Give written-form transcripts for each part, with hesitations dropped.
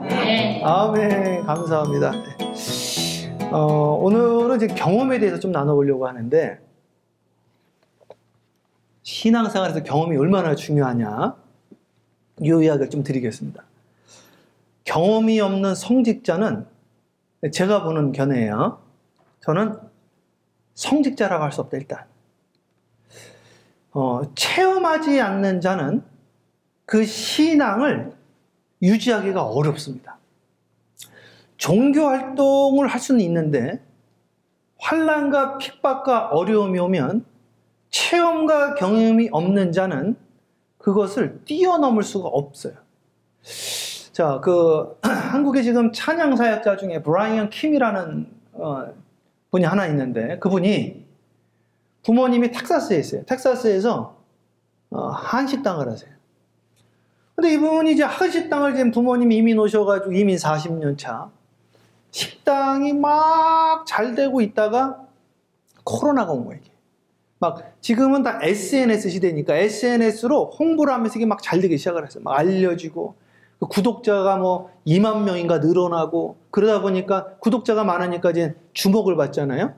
네. 아멘. 감사합니다. 오늘은 이제 경험에 대해서 좀 나눠보려고 하는데, 신앙생활에서 경험이 얼마나 중요하냐, 이 이야기를 좀 드리겠습니다. 경험이 없는 성직자는 제가 보는 견해예요. 저는 성직자라고 할 수 없다, 일단. 체험하지 않는 자는 그 신앙을 유지하기가 어렵습니다. 종교 활동을 할 수는 있는데 환난과 핍박과 어려움이 오면 체험과 경험이 없는 자는 그것을 뛰어넘을 수가 없어요. 자, 한국에 지금 찬양 사역자 중에 브라이언 킴이라는 분이 하나 있는데, 그분이 부모님이 텍사스에 있어요. 텍사스에서 한식당을 하세요. 근데 이분이 이제 한식당을 지금 부모님이 이민 오셔가지고 이민 40년 차 식당이 막 잘 되고 있다가 코로나가 온 거예요. 막 지금은 다 SNS 시대니까 SNS로 홍보를 하면서 이게 막 잘 되기 시작을 했어요. 막 알려지고 구독자가 뭐 2만 명인가 늘어나고, 그러다 보니까 구독자가 많으니까 이제 주목을 받잖아요.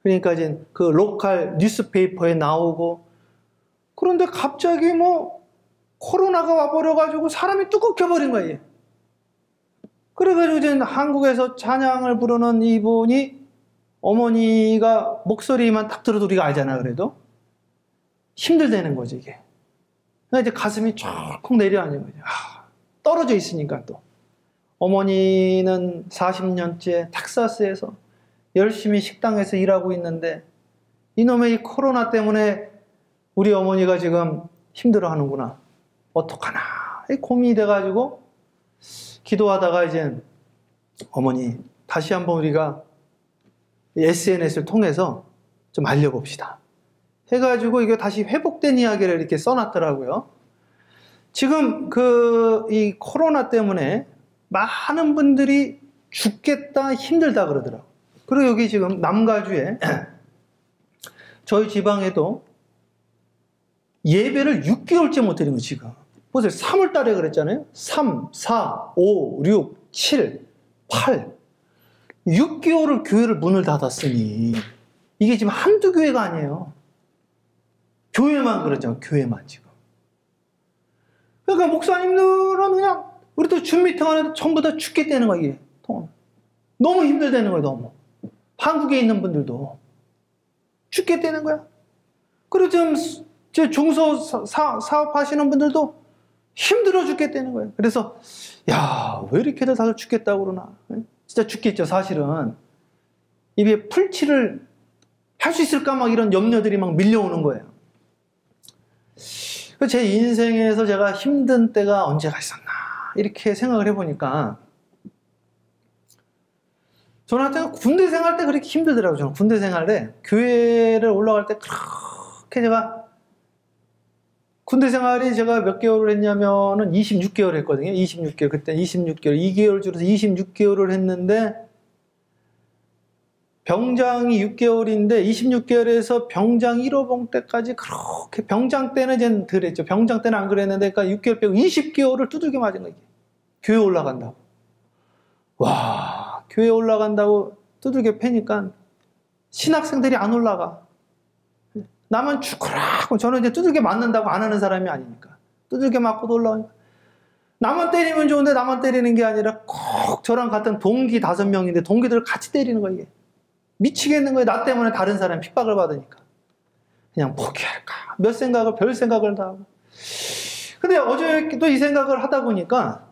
그러니까 이제 그 로컬 뉴스페이퍼에 나오고, 그런데 갑자기 뭐 코로나가 와버려가지고 사람이 뚝 켜버린 거예요. 그래가지고 이제 한국에서 찬양을 부르는 이분이, 어머니가 목소리만 딱 들어도 우리가 알잖아. 그래도 힘들다는 거지 이게. 그러니까 이제 가슴이 쭉 내려앉는 거죠. 떨어져 있으니까. 또 어머니는 40년째 텍사스에서 열심히 식당에서 일하고 있는데, 이놈의 이 코로나 때문에 우리 어머니가 지금 힘들어 하는구나, 어떡하나 고민이 돼가지고 기도하다가 이제, 어머니 다시 한번 우리가 SNS를 통해서 좀 알려봅시다 해가지고 이거 다시 회복된 이야기를 이렇게 써놨더라고요. 지금 이 코로나 때문에 많은 분들이 죽겠다, 힘들다 그러더라고요. 그리고 여기 지금 남가주에 저희 지방에도 예배를 6개월째 못 드린 거 지금. 보세요. 3월 달에 그랬잖아요. 3, 4, 5, 6, 7, 8. 6개월을 교회를 문을 닫았으니, 이게 지금 한두 교회가 아니에요. 교회만 그러죠. 교회만 지금. 그러니까 목사님들은 그냥, 우리도 줌 미팅 하는데 전부 다 죽겠다는 거야, 이게. 너무 힘들다는 거야, 너무. 한국에 있는 분들도 죽겠다는 거야. 그리고 지금 중소 사업하시는 분들도 힘들어 죽겠다는 거예요. 그래서 야, 왜 이렇게들 다들 죽겠다고 그러나. 진짜 죽겠죠. 사실은 입에 풀칠을 할 수 있을까 막 이런 염려들이 막 밀려오는 거예요. 제 인생에서 제가 힘든 때가 언제가 있었나 이렇게 생각을 해보니까, 저한테 군대 생활 때 그렇게 힘들더라고요. 저는 군대 생활에 교회를 올라갈 때 그렇게, 제가 군대 생활이 제가 몇 개월을 했냐면은 26개월 했거든요. 26개월. 그때 26개월, 2개월 줄여서 26개월을 했는데, 병장이 6개월인데 26개월에서 병장 1호봉 때까지 그렇게, 병장 때는 이제 덜 했죠. 병장 때는 안 그랬는데, 그러니까 6개월 빼고 20개월을 두들겨 맞은 거예요. 교회 올라간다고. 와, 교회 올라간다고 두들겨 패니까 신학생들이 안 올라가. 나만 죽어라. 저는 이제 두들겨 맞는다고 안 하는 사람이 아니니까. 두들겨 맞고도 올라오니까. 나만 때리면 좋은데 나만 때리는 게 아니라 꼭 저랑 같은 동기 5명인데 동기들을 같이 때리는 거예요. 이게. 미치겠는 거예요. 나 때문에 다른 사람이 핍박을 받으니까. 그냥 포기할까. 별 생각을 다 하고. 근데 어저께도 이 생각을 하다 보니까,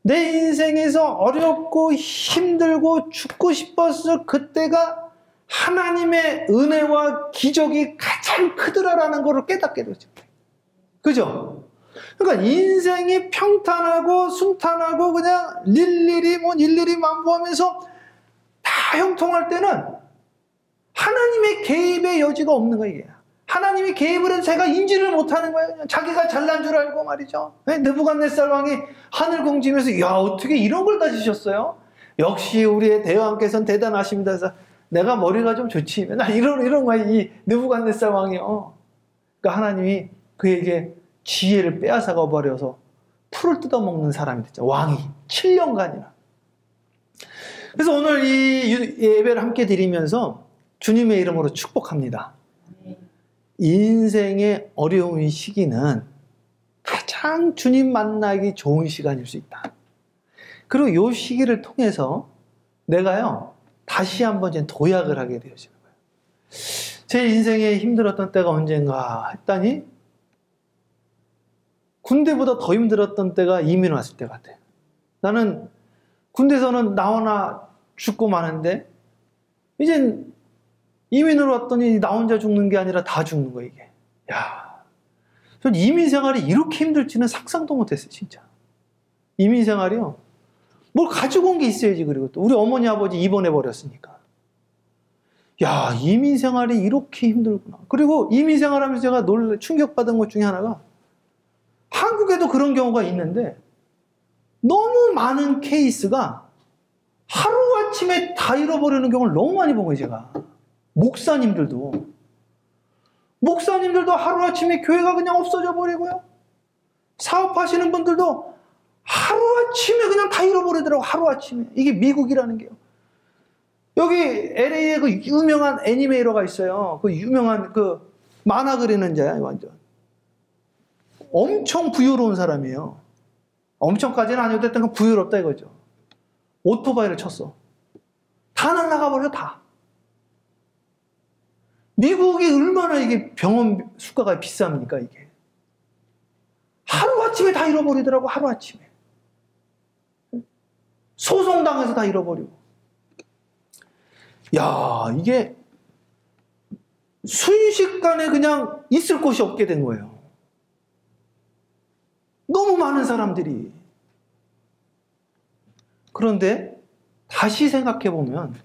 내 인생에서 어렵고 힘들고 죽고 싶었을 그때가 하나님의 은혜와 기적이 가장 크더라라는 것을 깨닫게 되죠. 그죠? 그러니까 인생이 평탄하고 순탄하고 그냥 일일이 만보하면서 다 형통할 때는 하나님의 개입의 여지가 없는 거예요. 하나님이 개입을 해서 제가 인지를 못하는 거예요. 자기가 잘난 줄 알고 말이죠. 느부갓네살 왕이 하늘 공지면서, 야, 어떻게 이런 걸 다 지셨어요? 역시 우리의 대왕께서는 대단하십니다. 그래서 내가 머리가 좀 좋지. 맨날 이런 거야, 이 느부갓네살 왕이요. 그러니까 하나님이 그에게 지혜를 빼앗아가 버려서 풀을 뜯어먹는 사람이 됐죠. 왕이 7년간이나. 그래서 오늘 이 예배를 함께 드리면서 주님의 이름으로 축복합니다. 인생의 어려운 시기는 가장 주님 만나기 좋은 시간일 수 있다. 그리고 이 시기를 통해서 내가요, 다시 한번 도약을 하게 되어지는 거예요. 제 인생에 힘들었던 때가 언젠가 했더니 군대보다 더 힘들었던 때가 이민 왔을 때 같아요. 나는 군대에서는 나오나 죽고 마는데 이젠 이민으로 왔더니 나 혼자 죽는 게 아니라 다 죽는 거예요, 이게. 야, 전 이민 생활이 이렇게 힘들지는 상상도 못했어요, 진짜. 이민 생활이요. 뭘 가지고 온 게 있어야지. 그리고 또 우리 어머니 아버지 입원해 버렸으니까. 야, 이민 생활이 이렇게 힘들구나. 그리고 이민 생활하면서 제가 충격받은 것 중에 하나가, 한국에도 그런 경우가 있는데 너무 많은 케이스가 하루아침에 다 잃어버리는 경우를 너무 많이 본 거예요, 제가. 목사님들도 하루아침에 교회가 그냥 없어져 버리고요. 사업하시는 분들도 하루아침에 그냥 다 잃어버리더라고, 하루아침에. 이게 미국이라는 게요. 여기 LA에 그 유명한 애니메이터가 있어요. 그 유명한 그 만화 그리는 자야, 완전. 엄청 부유로운 사람이에요. 엄청까지는 아니어도 일단 부유롭다 이거죠. 오토바이를 쳤어. 다 날아가 버려, 다. 미국이 얼마나 이게 병원 수가가 비쌉니까, 이게. 하루아침에 다 잃어버리더라고, 하루아침에. 소송당해서 다 잃어버리고. 야, 이게 순식간에 그냥 있을 곳이 없게 된 거예요. 너무 많은 사람들이. 그런데 다시 생각해보면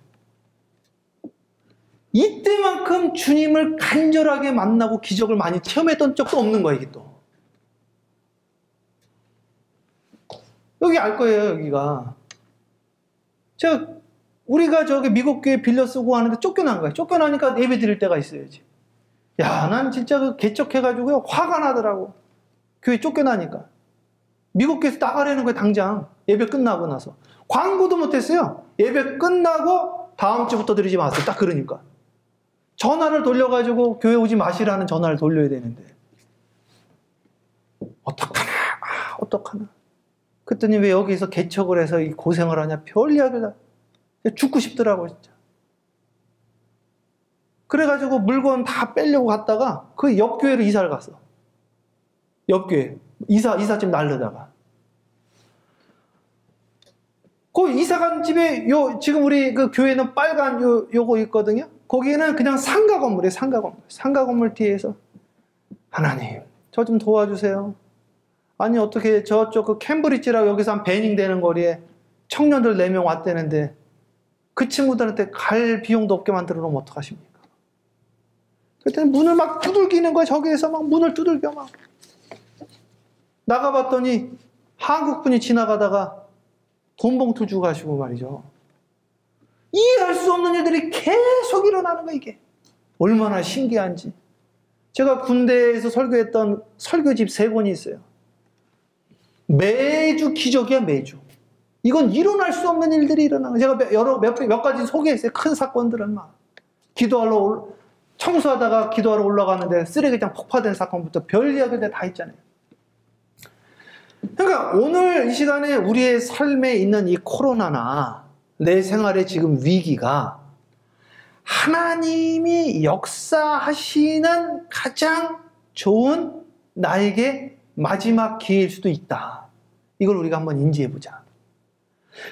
이때만큼 주님을 간절하게 만나고 기적을 많이 체험했던 적도 없는 거예요, 이게 또. 여기 알 거예요, 여기가. 우리가 저기 미국 교회 빌려 쓰고 하는데 쫓겨난 거예요. 쫓겨나니까 예배 드릴 때가 있어야지. 야, 난 진짜 그 개척해가지고요, 화가 나더라고. 교회 쫓겨나니까. 미국 교회에서 나가라는 거예요, 당장. 예배 끝나고 나서. 광고도 못했어요. 예배 끝나고 다음 주부터 드리지 마세요. 딱 그러니까. 전화를 돌려가지고 교회 오지 마시라는 전화를 돌려야 되는데. 어떡하나, 어떡하나. 그랬더니 왜 여기서 개척을 해서 이 고생을 하냐. 별 이야기를 다. 죽고 싶더라고, 진짜. 그래가지고 물건 다 빼려고 갔다가 그 옆 교회로 이사를 갔어. 옆 교회. 이삿짐 날르다가. 그 이사 간 집에 지금 우리 그 교회는 빨간 요거 있거든요. 거기는 그냥 상가 건물이에요, 상가 건물. 상가 건물 뒤에서 하나님, 저 좀 도와주세요. 아니, 어떻게 저쪽 그 캠브리지라고 여기서 한 배닝 되는 거리에 청년들 4명 왔다는데 그 친구들한테 갈 비용도 없게 만들어 놓으면 어떡하십니까? 그랬더니 문을 막 두들기는 거야. 저기에서 막 문을 두들겨 막. 나가봤더니 한국분이 지나가다가 돈 봉투 주고 가시고 말이죠. 이해할 수 없는 일들이 계속 일어나는 거야, 이게. 얼마나 신기한지. 제가 군대에서 설교했던 설교집 3권이 있어요. 매주 기적이야, 매주. 이건 일어날 수 없는 일들이 일어나요. 제가 몇 가지 소개했어요. 큰 사건들은 막. 청소하다가 기도하러 올라가는데 쓰레기장 폭파된 사건부터 별 이야기들 다 있잖아요. 그러니까 오늘 이 시간에 우리의 삶에 있는 이 코로나나 내 생활의 지금 위기가 하나님이 역사하시는 가장 좋은 나에게 마지막 기회일 수도 있다. 이걸 우리가 한번 인지해보자.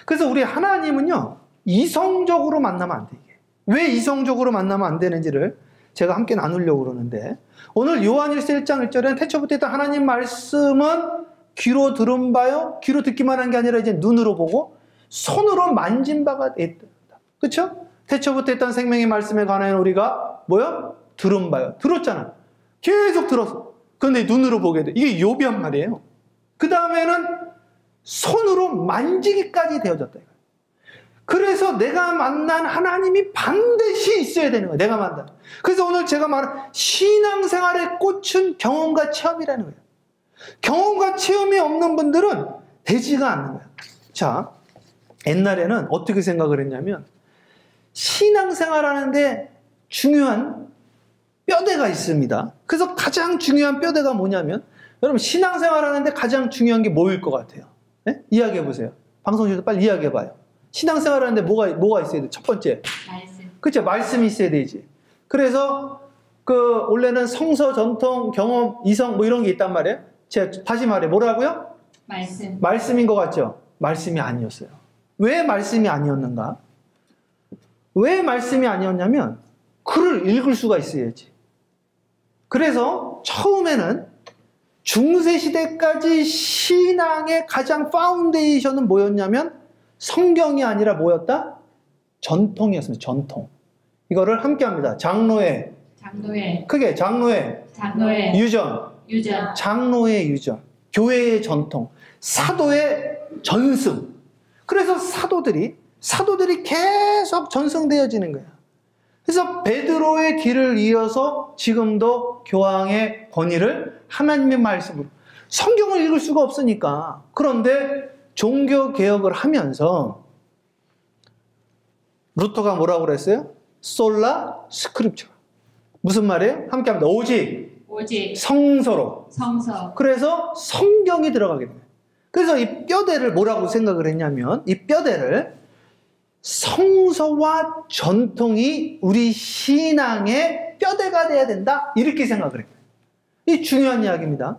그래서 우리 하나님은요, 이성적으로 만나면 안 돼, 이게. 왜 이성적으로 만나면 안 되는지를 제가 함께 나누려고 그러는데, 오늘 요한일서 1장 1절에는 태초부터 있던 하나님 말씀은 귀로 들은 바요, 귀로 듣기만 한 게 아니라 이제 눈으로 보고 손으로 만진 바가 있다. 그렇죠? 태초부터 있던 생명의 말씀에 관하여 우리가 뭐요? 들은 바요. 들었잖아. 계속 들었어. 그런데 눈으로 보게 돼. 이게 요비한 말이에요. 그 다음에는 손으로 만지기까지 되어졌다. 그래서 내가 만난 하나님이 반드시 있어야 되는 거야. 내가 만난. 그래서 오늘 제가 말한 신앙생활의 꽃은 경험과 체험이라는 거예요. 경험과 체험이 없는 분들은 되지가 않는 거예요. 자, 옛날에는 어떻게 생각을 했냐면 신앙생활 하는데 중요한 뼈대가 있습니다. 그래서 가장 중요한 뼈대가 뭐냐면, 여러분 신앙생활 하는데 가장 중요한 게 뭐일 것 같아요? 네? 이야기해 보세요. 방송실에서 빨리 이야기해 봐요. 신앙생활 하는데 뭐가 있어야 돼? 첫 번째. 말씀. 그렇죠. 말씀이 있어야 되지. 그래서 원래는 성서, 전통, 경험, 이성 뭐 이런 게 있단 말이에요. 제가 다시 말해 뭐라고요? 말씀. 말씀인 것 같죠? 말씀이 아니었어요. 왜 말씀이 아니었는가? 왜 말씀이 아니었냐면 글을 읽을 수가 있어야지. 그래서 처음에는 중세시대까지 신앙의 가장 파운데이션은 뭐였냐면 성경이 아니라 뭐였다? 전통이었습니다. 전통. 이거를 함께 합니다. 장로의 크게 장로의 유전. 장로의 유전. 교회의 전통. 사도의 전승. 그래서 사도들이 계속 전승되어지는 거예요. 그래서 베드로의 길을 이어서 지금도 교황의 권위를 하나님의 말씀으로, 성경을 읽을 수가 없으니까. 그런데 종교개혁을 하면서 루터가 뭐라고 그랬어요? 솔라 스크립처. 무슨 말이에요? 함께 합니다. 오직 성서로. 그래서 성경이 들어가게 됩니다. 그래서 이 뼈대를 뭐라고 생각을 했냐면, 이 뼈대를 성서와 전통이 우리 신앙의 뼈대가 돼야 된다, 이렇게 생각을 했어요. 이 중요한 이야기입니다.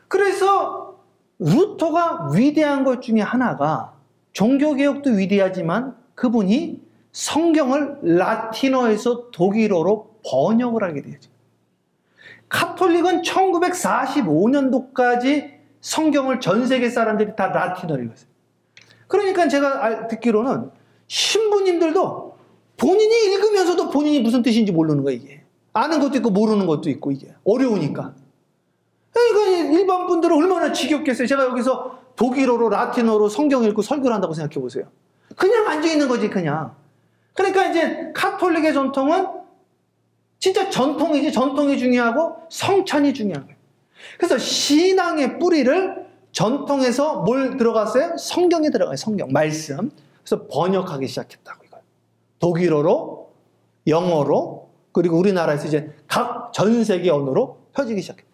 그래서 루터가 위대한 것 중에 하나가, 종교개혁도 위대하지만 그분이 성경을 라틴어에서 독일어로 번역을 하게 되죠. 카톨릭은 1945년도까지 성경을 전 세계 사람들이 다 라틴어로 읽었어요. 그러니까 제가 듣기로는 신부님들도 본인이 읽으면서도 본인이 무슨 뜻인지 모르는 거예요, 이게. 아는 것도 있고 모르는 것도 있고, 이게 어려우니까. 그러니까 일반 분들은 얼마나 지겹겠어요. 제가 여기서 독일어로 라틴어로 성경 읽고 설교를 한다고 생각해 보세요. 그냥 앉아있는 거지, 그냥. 그러니까 이제 카톨릭의 전통은 진짜 전통이지, 전통이 중요하고 성찬이 중요한 거예요. 그래서 신앙의 뿌리를 전통에서 뭘 들어갔어요? 성경에 들어가요. 성경, 말씀. 그래서 번역하기 시작했다고, 이걸. 독일어로, 영어로, 그리고 우리나라에서 이제 각 전 세계 언어로 펴지기 시작했어요.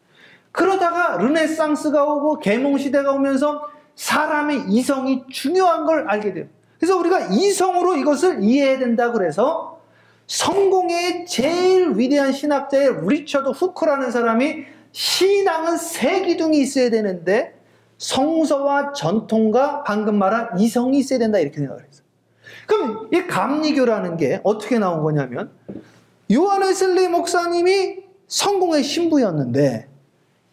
그러다가 르네상스가 오고 계몽시대가 오면서 사람의 이성이 중요한 걸 알게 돼요. 그래서 우리가 이성으로 이것을 이해해야 된다 그래서 성공의 제일 위대한 신학자의 리처드 후크라는 사람이 신앙은 세 기둥이 있어야 되는데 성서와 전통과 방금 말한 이성이 있어야 된다, 이렇게 생각을 했어요. 그럼 이 감리교라는 게 어떻게 나온 거냐면, 요한 웨슬리 목사님이 성공의 신부였는데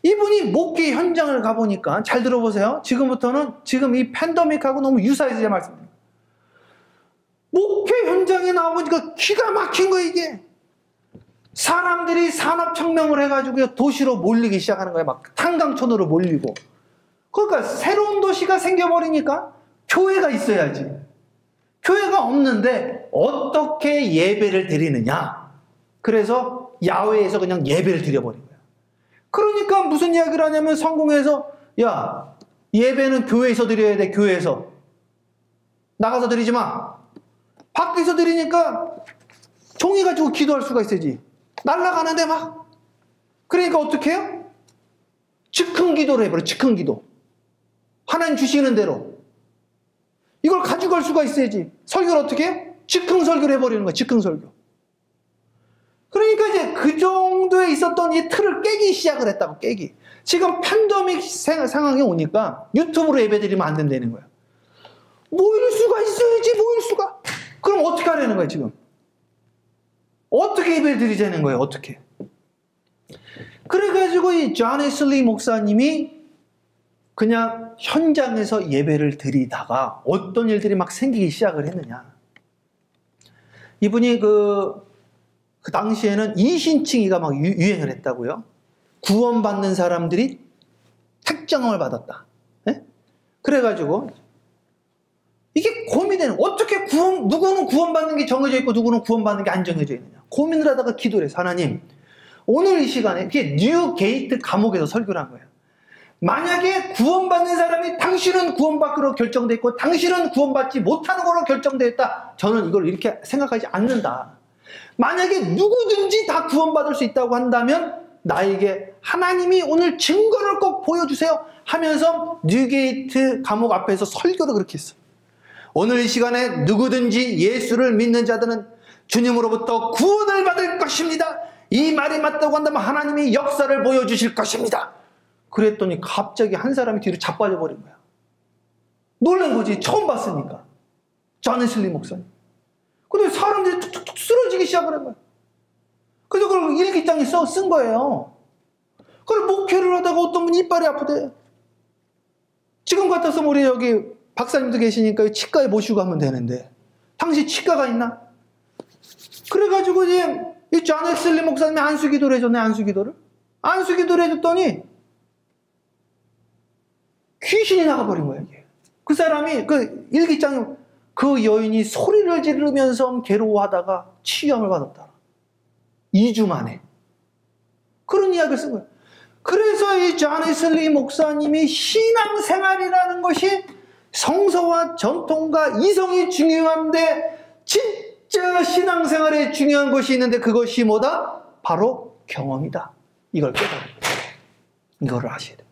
이분이 목회 현장을 가보니까, 잘 들어보세요. 지금부터는 지금 이 팬데믹하고 너무 유사해서 제가 말씀드립니다. 목회 현장에 나와보니까 기가 막힌 거예요, 이게. 사람들이 산업혁명을 해가지고 도시로 몰리기 시작하는 거예요. 막 탄광촌으로 몰리고. 그러니까 새로운 도시가 생겨버리니까 교회가 있어야지. 교회가 없는데 어떻게 예배를 드리느냐. 그래서 야외에서 그냥 예배를 드려버린 거예요. 그러니까 무슨 이야기를 하냐면, 성공해서 야, 예배는 교회에서 드려야 돼. 교회에서. 나가서 드리지 마. 밖에서 드리니까 종이 가지고 기도할 수가 있어야지. 날아가는데 막. 그러니까 어떻게 해요? 즉흥 기도를 해버려. 즉흥 기도. 하나님 주시는 대로. 이걸 가져갈 수가 있어야지. 설교를 어떻게 해요? 즉흥 설교를 해버리는 거야. 즉흥 설교. 그러니까 이제 그 정도에 있었던 이 틀을 깨기 시작을 했다고, 깨기. 지금 팬데믹 상황이 오니까 유튜브로 예배 드리면 안 된다는 거야. 모일 수가 있어야지, 모일 수가. 그럼 어떻게 하려는 거야, 지금? 어떻게 예배를 드리자는 거예요, 어떻게? 그래가지고 이 존 웨슬리 목사님이 그냥 현장에서 예배를 드리다가 어떤 일들이 막 생기기 시작을 했느냐. 이분이 그 당시에는 이신칭의가 막 유행을 했다고요. 구원받는 사람들이 택정을 받았다. 네? 그래가지고 이게 고민되는, 어떻게 누구는 구원받는 게 정해져 있고 누구는 구원받는 게 안 정해져 있느냐. 고민을 하다가 기도를 해서, 하나님, 오늘 이 시간에, 그게 뉴 게이트 감옥에서 설교를 한 거예요. 만약에 구원받는 사람이 당신은 구원받기로 결정되어 있고 당신은 구원받지 못하는 걸로 결정되어 있다. 저는 이걸 이렇게 생각하지 않는다. 만약에 누구든지 다 구원받을 수 있다고 한다면 나에게 하나님이 오늘 증거를 꼭 보여주세요 하면서 뉴게이트 감옥 앞에서 설교를 그렇게 했어요. 오늘 이 시간에 누구든지 예수를 믿는 자들은 주님으로부터 구원을 받을 것입니다. 이 말이 맞다고 한다면 하나님이 역사를 보여주실 것입니다. 그랬더니 갑자기 한 사람이 뒤로 자빠져 버린 거야. 놀란 거지. 처음 봤으니까. 존 웨슬리 목사님. 근데 사람들이 툭툭툭 쓰러지기 시작하는 거야. 그래서 그걸 일기장에 쓴 거예요. 그걸 목회를 하다가 어떤 분이 이빨이 아프대. 지금 같아서 우리 여기 박사님도 계시니까 치과에 모시고 가면 되는데 당신 치과가 있나? 그래가지고 이제 이 존 웨슬리 목사님이 안수기도를 해줬네. 안수기도를 해줬더니 귀신이 나가버린 거야. 이게. 그 사람이 그 일기장에 그 여인이 소리를 지르면서 괴로워하다가 치유함을 받았다. 2주 만에. 그런 이야기를 쓴 거예요. 그래서 이 존 웨슬리 목사님이 신앙생활이라는 것이 성서와 전통과 이성이 중요한데 진짜 신앙생활에 중요한 것이 있는데 그것이 뭐다? 바로 경험이다. 이걸 깨달아야 돼요. 이거를 아셔야 돼요.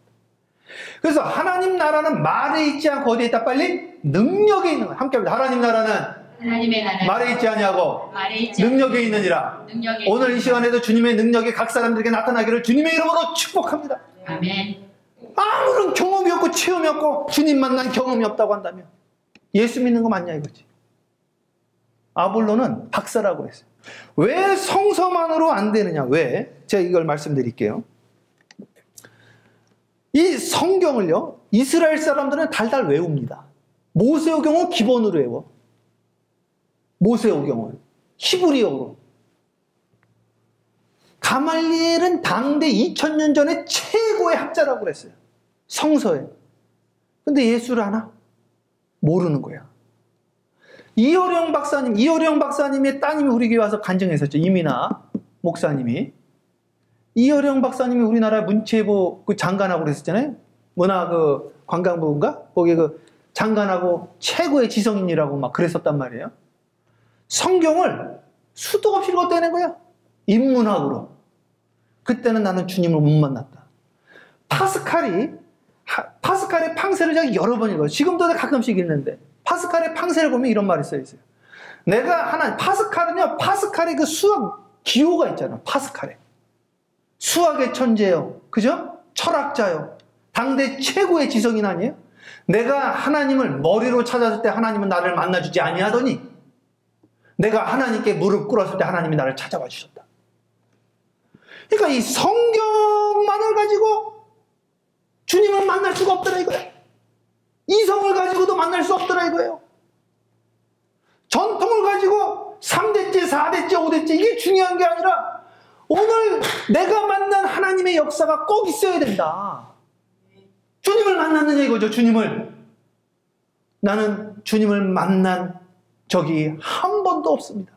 그래서 하나님 나라는 말에 있지 않고 어디에 있다? 빨리 능력에 있는 거예요. 함께 합니다. 하나님 나라는 하나님의 나라는 말에 있지 아니하고 능력에 있느니라. 오늘 이 시간에도 주님의 능력이 각 사람들에게 나타나기를 주님의 이름으로 축복합니다. 아멘. 아무런 경험이 없고 체험이 없고 주님 만난 경험이 없다고 한다면 예수 믿는 거 맞냐 이거지. 아볼로는 박사라고 했어요. 왜 성서만으로 안 되느냐? 왜? 제가 이걸 말씀드릴게요. 이 성경을요, 이스라엘 사람들은 달달 외웁니다. 모세오경은 기본으로 외워. 모세오경은 히브리어로. 가말리엘은 당대 2000년 전에 최고의 학자라고 그랬어요. 성서에. 근데 예수를 아나? 모르는 거야. 이호령 박사님의 따님이 우리 교회 와서 간증했었죠. 이민아 목사님이. 이호령 박사님이 우리나라 문체부 그 장관하고 그랬었잖아요. 문화 그 관광부인가? 거기 그 장관하고 최고의 지성인이라고 막 그랬었단 말이에요. 성경을 수도 없이 읽었다는 거야. 인문학으로. 그때는 나는 주님을 못 만났다. 파스칼의 팡세를 제가 여러 번 읽어요. 지금도 가끔씩 읽는데 파스칼의 팡세를 보면 이런 말이 써있어요. 파스칼의 그 수학 기호가 있잖아. 파스칼에. 수학의 천재요. 그죠? 철학자요. 당대 최고의 지성인 아니에요? 내가 하나님을 머리로 찾았을 때 하나님은 나를 만나주지 아니하더니 내가 하나님께 무릎 꿇었을 때 하나님이 나를 찾아와 주셨다. 그러니까 이 성경만을 가지고 주님을 만날 수가 없더라 이거야. 이성을 가지고도 만날 수 없더라 이거예요. 전통을 가지고 3대째, 4대째, 5대째 이게 중요한 게 아니라 오늘 내가 만난 하나님의 역사가 꼭 있어야 된다. 주님을 만났느냐 이거죠. 주님을. 나는 주님을 만난 적이 한 번도 없습니다.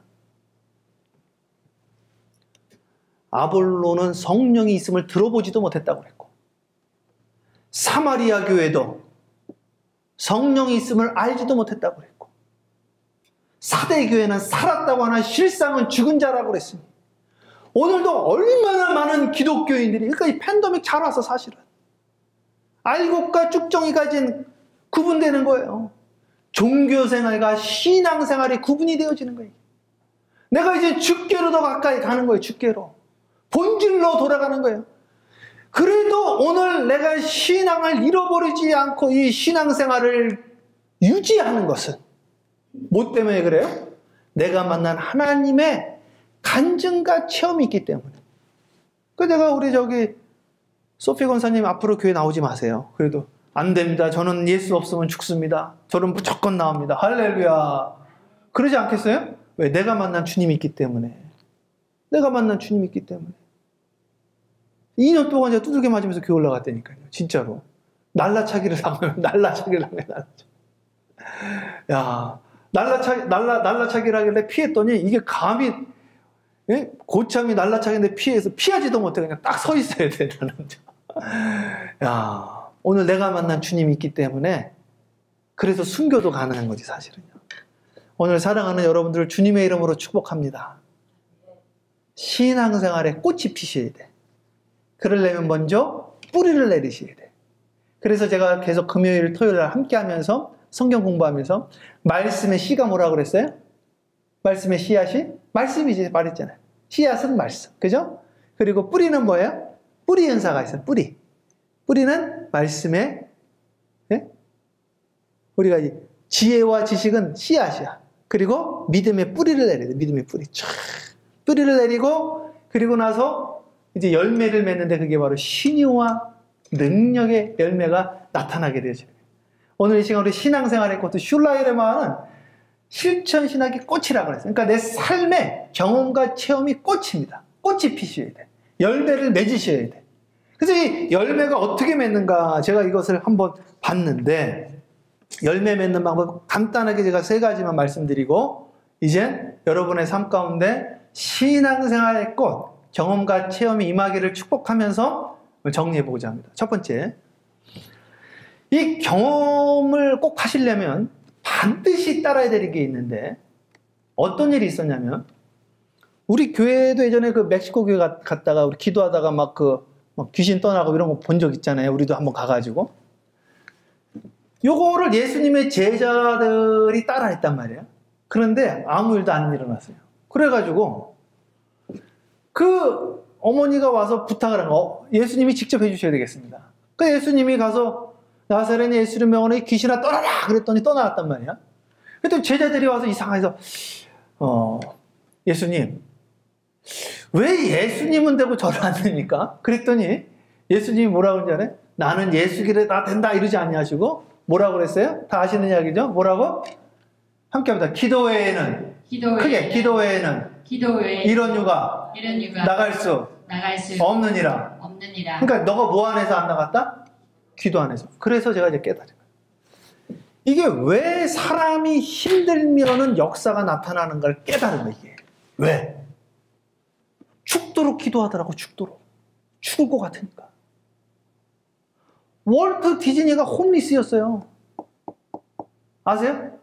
아볼로는 성령이 있음을 들어보지도 못했다고 그랬고 사마리아 교회도 성령이 있음을 알지도 못했다고 그랬고 사대 교회는 살았다고 하나 실상은 죽은 자라고 그랬으니 오늘도 얼마나 많은 기독교인들이 그러니까 이 팬데믹 잘 와서 사실은 알곡과 쭉정이 가진 구분되는 거예요. 종교생활과 신앙생활이 구분이 되어지는 거예요. 내가 이제 주께로 더 가까이 가는 거예요. 주께로. 본질로 돌아가는 거예요. 그래도 오늘 내가 신앙을 잃어버리지 않고 이 신앙생활을 유지하는 것은 뭐 때문에 그래요? 내가 만난 하나님의 간증과 체험이 있기 때문에. 그 내가 우리 저기 소피 권사님 앞으로 교회 나오지 마세요. 그래도 안 됩니다. 저는 예수 없으면 죽습니다. 저는 무조건 나옵니다. 할렐루야. 그러지 않겠어요? 왜? 내가 만난 주님이 있기 때문에. 내가 만난 주님이 있기 때문에. 2년 동안 제가 두들겨 맞으면서 교회 올라갔다니까요. 진짜로. 날라차기를 당하면 날라차기를 당해. 야, 날라차기를 하길래 피했더니 이게 감히 예? 고참이 날라차기인데 피해서 피하지도 못해. 그냥 딱 서 있어야 돼. 나는. 야, 오늘 내가 만난 주님이 있기 때문에 그래서 순교도 가능한 거지 사실은요. 오늘 사랑하는 여러분들을 주님의 이름으로 축복합니다. 신앙생활에 꽃이 피셔야 돼. 그러려면 먼저 뿌리를 내리셔야 돼. 그래서 제가 계속 금요일, 토요일 날 함께 하면서 성경 공부하면서 말씀의 씨가 뭐라고 그랬어요? 말씀의 씨앗이? 말씀이지 말했잖아요. 씨앗은 말씀. 그죠? 그리고 뿌리는 뭐예요? 뿌리 연사가 있어요. 뿌리. 뿌리는 말씀의, 예? 우리가 지혜와 지식은 씨앗이야. 그리고 믿음의 뿌리를 내려야 돼. 믿음의 뿌리. 촤 뿌리를 내리고, 그리고 나서 이제 열매를 맺는데 그게 바로 신유와 능력의 열매가 나타나게 되죠. 오늘 이 시간 우리 신앙생활의 꽃, 슐라이레마는 실천 신학의 꽃이라고 그랬어요. 그러니까 내 삶의 경험과 체험이 꽃입니다. 꽃이 피셔야 돼. 열매를 맺으셔야 돼. 그래서 이 열매가 어떻게 맺는가 제가 이것을 한번 봤는데, 열매 맺는 방법 간단하게 제가 3가지만 말씀드리고 이젠 여러분의 삶 가운데 신앙생활의 꽃, 경험과 체험이 임하기를 축복하면서 정리해보고자 합니다. 첫 번째, 이 경험을 꼭 하시려면 반드시 따라야 될 게 있는데 어떤 일이 있었냐면, 우리 교회도 예전에 그 멕시코 교회 갔다가 우리 기도하다가 막 귀신 떠나고 이런 거 본 적 있잖아요. 우리도 한번 가가지고. 요거를 예수님의 제자들이 따라했단 말이에요. 그런데 아무 일도 안 일어났어요. 그래가지고 그 어머니가 와서 부탁을 한 거, 예수님이 직접 해주셔야 되겠습니다. 그 예수님이 가서 나사렛 예수의 명으로 귀신아 떠나라! 그랬더니 떠나갔단 말이야. 그랬더니 제자들이 와서 이상해서 예수님, 왜 예수님은 되고 저를 안 됩니까? 그랬더니 예수님이 뭐라고 그러지 않아요? 나는 예수길에 다 된다 이러지 아니하시고 뭐라고 그랬어요? 다 아시는 이야기죠? 뭐라고? 함께 합니다. 기도 외에는 크게 기도 외에는 이런 유가 나갈 수 없느니라. 그러니까 너가 뭐 안에서 안 나갔다? 기도 안에서. 그래서 제가 이제 깨달은 거예요. 이게 왜 사람이 힘들면은 역사가 나타나는 걸 깨달은 거예요. 이게 왜? 죽도록 기도하더라고. 죽도록. 죽을 것 같으니까. 월트 디즈니가 홈리스였어요. 아세요?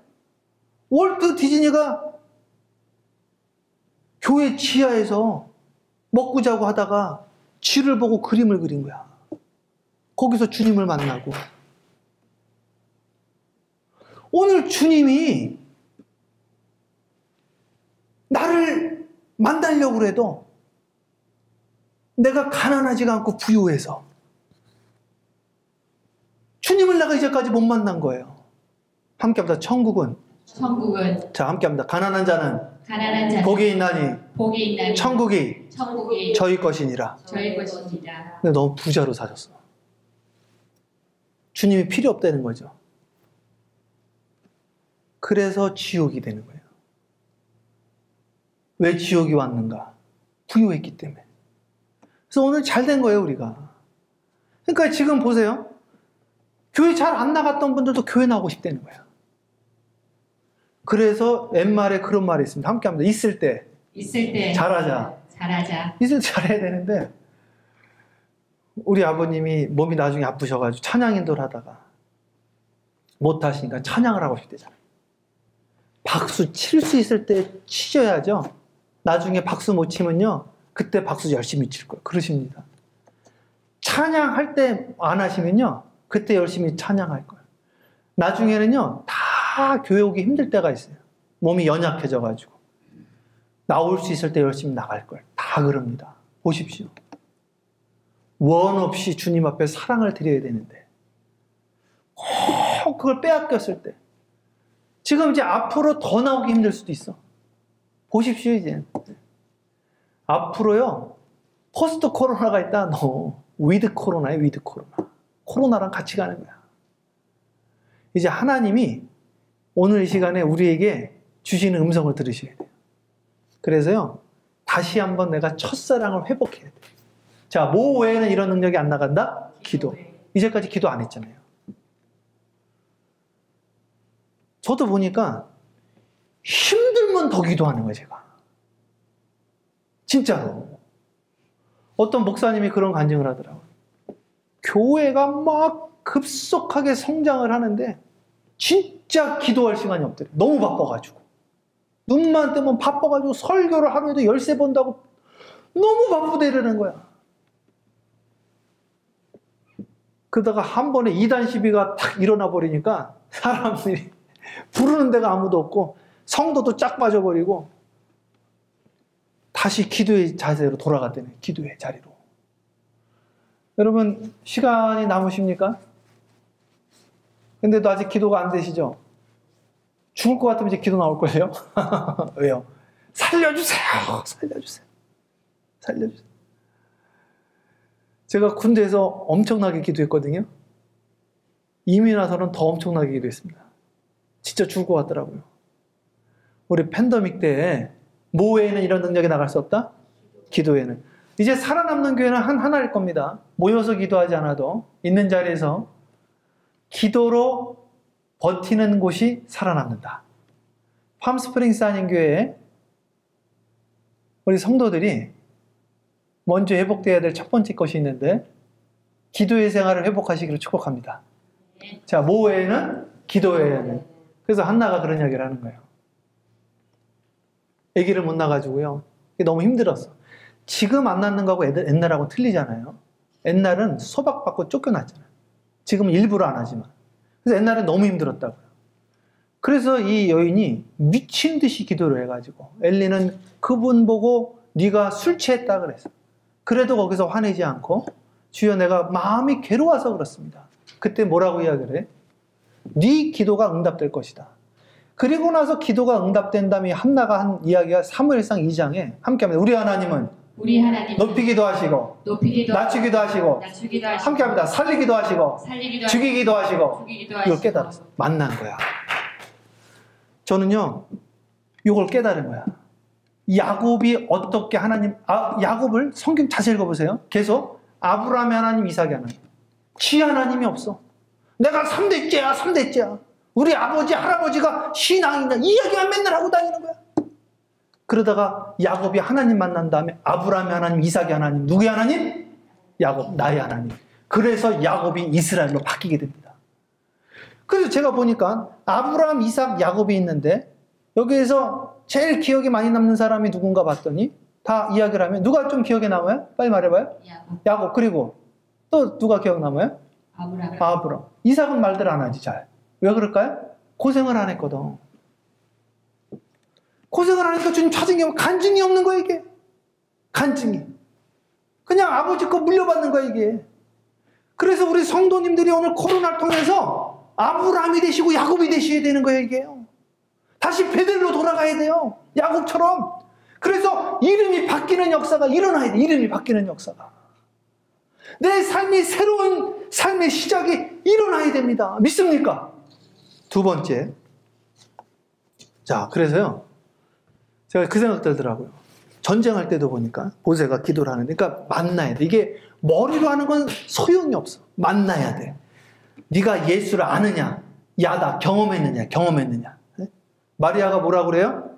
월트 디즈니가 교회 지하에서 먹고 자고 하다가 쥐를 보고 그림을 그린 거야. 거기서 주님을 만나고. 오늘 주님이 나를 만나려고 해도 내가 가난하지가 않고 부유해서 주님을 내가 이제까지 못 만난 거예요. 함께 합니다. 천국은 자, 함께 합니다. 가난한 자는 복이 있나니 천국이 저희 것이니라. 근데 너무 부자로 사셨어. 주님이 필요 없다는 거죠. 그래서 지옥이 되는 거예요. 왜 지옥이 왔는가? 부유했기 때문에. 그래서 오늘 잘 된 거예요, 우리가. 그러니까 지금 보세요. 교회 잘 안 나갔던 분들도 교회 나오고 싶다는 거예요. 그래서 옛말에 그런 말이 있습니다. 함께 합니다. 있을 때 잘하자. 있을 때 잘해야 되는데, 우리 아버님이 몸이 나중에 아프셔가지고 찬양 인도를 하다가 못하시니까 찬양을 하고 싶대잖아요. 박수 칠 수 있을 때 치셔야죠. 나중에 박수 못 치면요, 그때 박수 열심히 칠 거예요. 그러십니다. 찬양할 때 안 하시면요, 그때 열심히 찬양할 거예요. 나중에는요, 다 교회 오기 힘들 때가 있어요. 몸이 연약해져가지고. 나올 수 있을 때 열심히 나갈 거예요. 다 그럽니다. 보십시오. 원 없이 주님 앞에 사랑을 드려야 되는데 꼭 그걸 빼앗겼을 때, 지금 이제 앞으로 더 나오기 힘들 수도 있어. 보십시오. 이제 앞으로요, 포스트 코로나가 있다. 너 위드 코로나에 위드 코로나. 코로나랑 같이 가는 거야. 이제 하나님이 오늘 이 시간에 우리에게 주시는 음성을 들으셔야 돼요. 그래서요, 다시 한번 내가 첫사랑을 회복해야 돼. 자, 뭐 외에는 이런 능력이 안 나간다? 기도. 이제까지 기도 안 했잖아요. 저도 보니까 힘들면 더 기도하는 거예요, 제가. 진짜로. 어떤 목사님이 그런 간증을 하더라고요. 교회가 막 급속하게 성장을 하는데 진짜 기도할 시간이 없더래. 너무 바빠가지고. 눈만 뜨면 바빠가지고 설교를 하루에도 13번 하고 너무 바쁘대라는 거야. 그러다가 한 번에 이단 시비가 탁 일어나 버리니까 사람들이 부르는 데가 아무도 없고 성도도 쫙 빠져버리고 다시 기도의 자세로 돌아갔다네. 기도의 자리로. 여러분 시간이 남으십니까? 근데도 아직 기도가 안 되시죠? 죽을 것 같으면 이제 기도 나올걸요? 왜요? 살려주세요! 살려주세요! 살려주세요. 제가 군대에서 엄청나게 기도했거든요. 이민 와서는 더 엄청나게 기도했습니다. 진짜 죽을 것 같더라고요. 우리 팬데믹 때 뭐 외에는 이런 능력이 나갈 수 없다? 기도에는. 이제 살아남는 교회는 하나일 겁니다. 모여서 기도하지 않아도 있는 자리에서 기도로 버티는 곳이 살아남는다. 팜스프링스 한인교회에 우리 성도들이 먼저 회복되어야 될 첫 번째 것이 있는데 기도의 생활을 회복하시기를 축복합니다. 자, 뭐 외에는? 기도 외에는. 그래서 한나가 그런 이야기를 하는 거예요. 아기를 못 낳아가지고요. 너무 힘들었어. 지금 안 낳는 거하고 옛날하고 틀리잖아요. 옛날은 소박받고 쫓겨났잖아요. 지금은 일부러 안 하지만. 그래서 옛날엔 너무 힘들었다고요. 그래서 이 여인이 미친 듯이 기도를 해가지고 엘리는 그분 보고 네가 술 취했다 그랬어. 그래도 거기서 화내지 않고 주여 내가 마음이 괴로워서 그렇습니다. 그때 뭐라고 이야기를 해? 네 기도가 응답될 것이다. 그리고 나서 기도가 응답된 다음에 한나가 한 이야기가 사무엘상 2장에 함께합니다. 우리 하나님은 높이기도 하시고 낮추기도 하시고 함께합니다. 살리기도 하시고 죽이기도 하시고 이걸 깨달았어. 만난 거야. 저는요 이걸 깨달은 거야. 야곱이 어떻게 야곱을 성경 자세히 읽어보세요. 계속 아브라함의 하나님, 이삭의 하나님, 지 하나님이 없어. 내가 3대째야 3대째야. 우리 아버지 할아버지가 신앙이다 이 이야기만 맨날 하고 다니는 거야. 그러다가 야곱이 하나님 만난 다음에 아브라함의 하나님, 이삭의 하나님, 누구의 하나님? 야곱, 나의 하나님. 그래서 야곱이 이스라엘로 바뀌게 됩니다. 그래서 제가 보니까 아브라함, 이삭, 야곱이 있는데 여기에서 제일 기억에 많이 남는 사람이 누군가 봤더니 다 이야기를 하면 누가 좀 기억에 남아요? 빨리 말해봐요. 야곱. 그리고 또 누가 기억 남아요? 아브라함. 이삭은 말들 안 하지 잘. 왜 그럴까요? 고생을 안 했거든. 고생을 안 하니까 주님 찾은 게 간증이 없는 거야 이게. 간증이. 그냥 아버지 거 물려받는 거야 이게. 그래서 우리 성도님들이 오늘 코로나를 통해서 아브라함이 되시고 야곱이 되셔야 되는 거예요 이게. 다시 베델로 돌아가야 돼요. 야곱처럼. 그래서 이름이 바뀌는 역사가 일어나야 돼. 이름이 바뀌는 역사가. 내 삶이 새로운 삶의 시작이 일어나야 됩니다. 믿습니까? 두 번째. 자, 그래서요. 제가 그 생각 들더라고요. 전쟁할 때도 보니까 모세가 기도를 하는데, 그러니까 만나야 돼. 이게 머리로 하는 건 소용이 없어. 만나야 돼. 네가 예수를 아느냐? 야다. 경험했느냐? 경험했느냐? 마리아가 뭐라 그래요?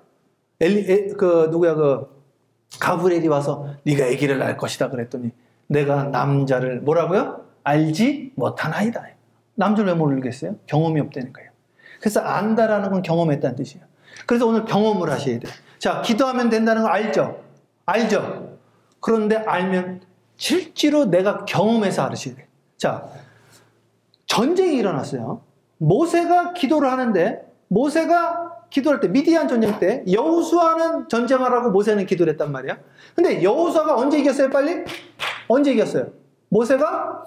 가브리엘이 와서 네가 아기를 낳을 것이다 그랬더니 내가 남자를 뭐라고요? 알지 못하나이다. 남자를 왜 모르겠어요? 경험이 없다는 거예요. 그래서 안다라는 건 경험했다는 뜻이에요. 그래서 오늘 경험을 하셔야 돼요. 자, 기도하면 된다는 거 알죠? 알죠? 그런데 알면 실제로 내가 경험해서 알으셔야 돼요. 자, 전쟁이 일어났어요. 모세가 기도를 하는데 모세가 기도할 때 미디안 전쟁 때 여호수아는 전쟁하라고 모세는 기도를 했단 말이야. 근데 여호수아가 언제 이겼어요? 빨리? 언제 이겼어요? 모세가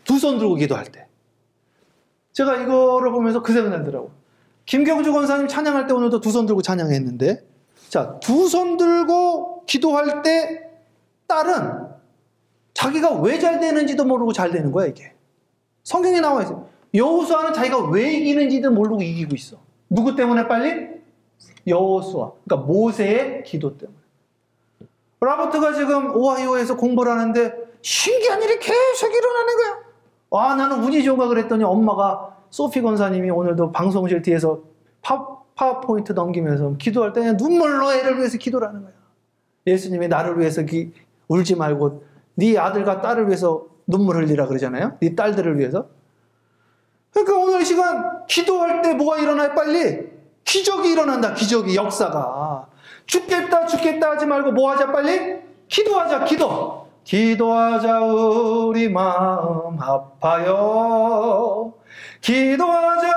두 손 들고 기도할 때. 제가 이거를 보면서 그 생각 나더라고. 김경주 권사님 찬양할 때 오늘도 두 손 들고 찬양했는데, 자, 두 손 들고 기도할 때 딸은 자기가 왜 잘 되는지도 모르고 잘 되는 거야 이게. 성경에 나와 있어요. 여호수아는 자기가 왜 이기는지도 모르고 이기고 있어. 누구 때문에 빨리? 여호수아. 그러니까 모세의 기도 때문에. 라버트가 지금 오하이오에서 공부를 하는데 신기한 일이 계속 일어나는 거야. 와, 나는 운이 좋은가 그랬더니 엄마가 소피 권사님이 오늘도 방송실 뒤에서 파워포인트 넘기면서 기도할 때 그냥 눈물로 애를 위해서 기도를 하는 거야. 예수님이 나를 위해서 울지 말고 네 아들과 딸을 위해서 눈물 흘리라 그러잖아요. 네 딸들을 위해서. 시간 기도할 때 뭐가 일어나요? 빨리 기적이 일어난다. 기적이, 역사가. 죽겠다 하지 말고 뭐 하자? 빨리 기도하자. 기도하자. 우리 마음 아파요. 기도하자.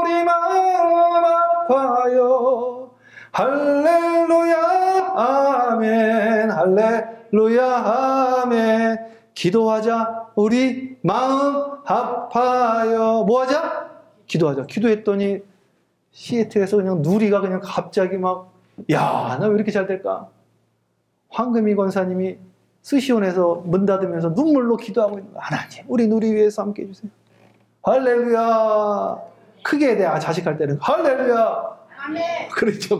우리 마음 아파요. 할렐루야 아멘. 할렐루야 아멘. 기도하자. 우리 마음 아파요. 뭐 하자? 기도하자. 기도했더니 시애틀에서 그냥 누리가 그냥 갑자기 막, 야, 나 왜 이렇게 잘 될까? 황금희 권사님이 스시온에서 문 닫으면서 눈물로 기도하고 있는 거야. 하나님, 우리 누리 위해서 함께 해주세요. 할렐루야. 크게 해야 돼. 자식할 때는. 할렐루야. 아멘. 그렇죠.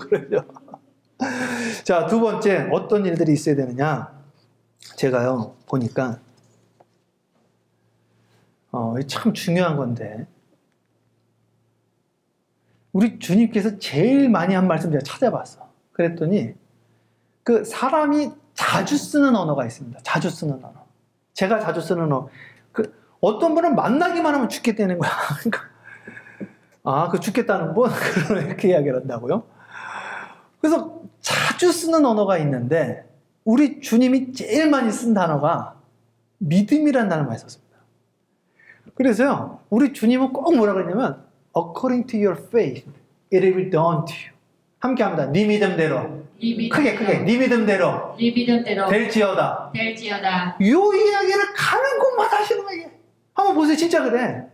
자, 두 번째, 어떤 일들이 있어야 되느냐? 제가요, 보니까, 참 중요한 건데, 우리 주님께서 제일 많이 한 말씀 제가 찾아봤어. 그랬더니, 그 사람이 자주 쓰는 언어가 있습니다. 자주 쓰는 언어. 제가 자주 쓰는 언어. 어떤 분은 만나기만 하면 죽겠다는 거야. 그러니까, 그 죽겠다는 분? 이렇게 이야기를 한다고요? 그래서 자주 쓰는 언어가 있는데, 우리 주님이 제일 많이 쓴 단어가 믿음이라는 단어를 많이 썼습니다. 그래서요, 우리 주님은 꼭 뭐라 그랬냐면, according to your faith, it will be done to you. 함께 합니다. 네 믿음대로. 크게. 네 믿음대로. 될지어다. 이 이야기를 가는 곳마다 하시는 거예요. 한번 보세요. 진짜 그래.